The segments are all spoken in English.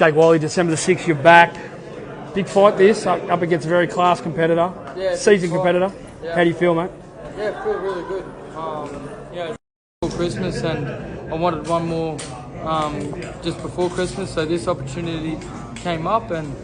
Wyllie, December the 6th, you're back. Big fight this, up against a very class competitor, seasoned competitor. Yeah. How do you feel, mate? Yeah, I feel really good. For Christmas, and I wanted one more just before Christmas, so this opportunity came up, and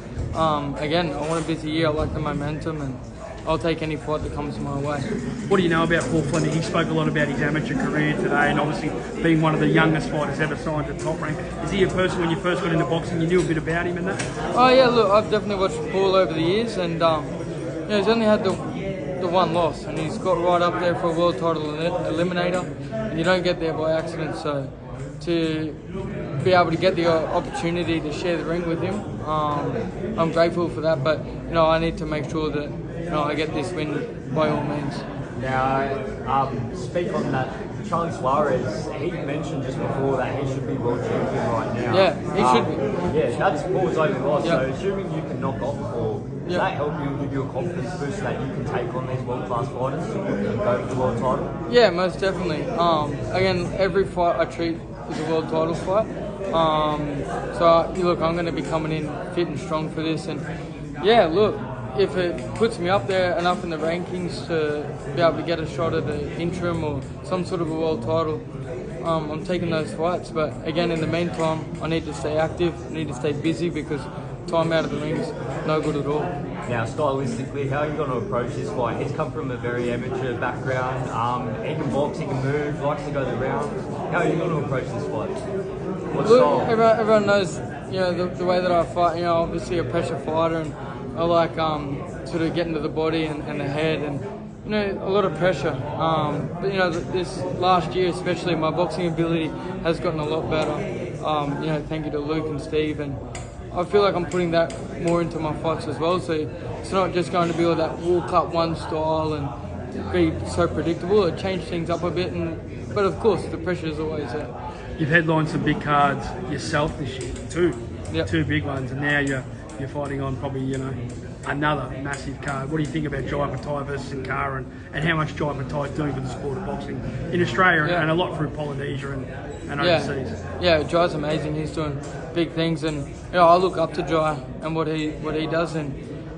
again, I want a busy year. I like the momentum, and I'll take any fight that comes my way. What do you know about Paul Fleming? He spoke a lot about his amateur career today, and obviously being one of the youngest fighters ever signed to top rank. Is he a person, when you first got into boxing, you knew a bit about him and that? Oh yeah, look, I've definitely watched Paul over the years, and he's only had the one loss, and he's got right up there for a world title eliminator, and you don't get there by accident. So to be able to get the opportunity to share the ring with him, I'm grateful for that. But I need to make sure that I get this win by all means. Now, speak on that. Charlie Suarez, he mentioned just before that he should be world champion right now. Yeah, he should be. Yeah, that's Paul's only loss. So assuming you can knock off Paul, does that help you, give you a confidence boost so that you can take on these world-class fighters and go for the world title? Yeah, most definitely. Again, every fight I treat is a world title fight. So look, I'm going to be coming in fit and strong for this, and yeah, look, if it puts me up there enough in the rankings to be able to get a shot at the interim or some sort of a world title, I'm taking those fights. But again, in the meantime, I need to stay active, I need to stay busy, because time out of the ring is no good at all. Now, stylistically, how are you going to approach this fight? He's come from a very amateur background. He can box, he can move, likes to go the rounds. How are you going to approach this fight? What style? Everyone knows, the way that I fight. Obviously a pressure fighter, and I like sort of getting to the body and the head, and a lot of pressure. But this last year, especially, my boxing ability has gotten a lot better. Thank you to Luke and Steve, and I feel like I'm putting that more into my fights as well. So it's not just going to be all that walk up one style and be so predictable. It changed things up a bit, but of course the pressure is always there. You've headlined some big cards yourself this year, two big ones, and now you're fighting on probably another massive card. What do you think about Jai Patai versus Sankara, and how much Jai Patai is doing for the sport of boxing in Australia and a lot through Polynesia and overseas? Yeah, Jai's amazing. He's doing big things, and I look up to Jai and what he does. And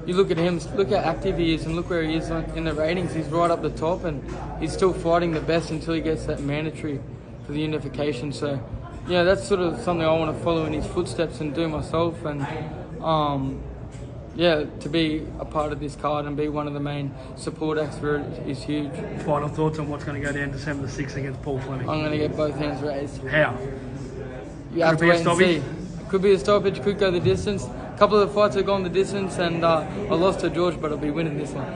you look at him, look how active he is, and look where he is in the ratings. He's right up the top, and he's still fighting the best until he gets that mandatory for the unification. So that's sort of something I want to follow in his footsteps and do myself. And to be a part of this card and be one of the main support acts for it is huge. Final thoughts on what's going to go down December the 6th against Paul Fleming? I'm going to get both hands raised. How? You have to wait and see. Could be a stoppage, could go the distance. A couple of the fights have gone the distance, and I lost to George, but I'll be winning this one.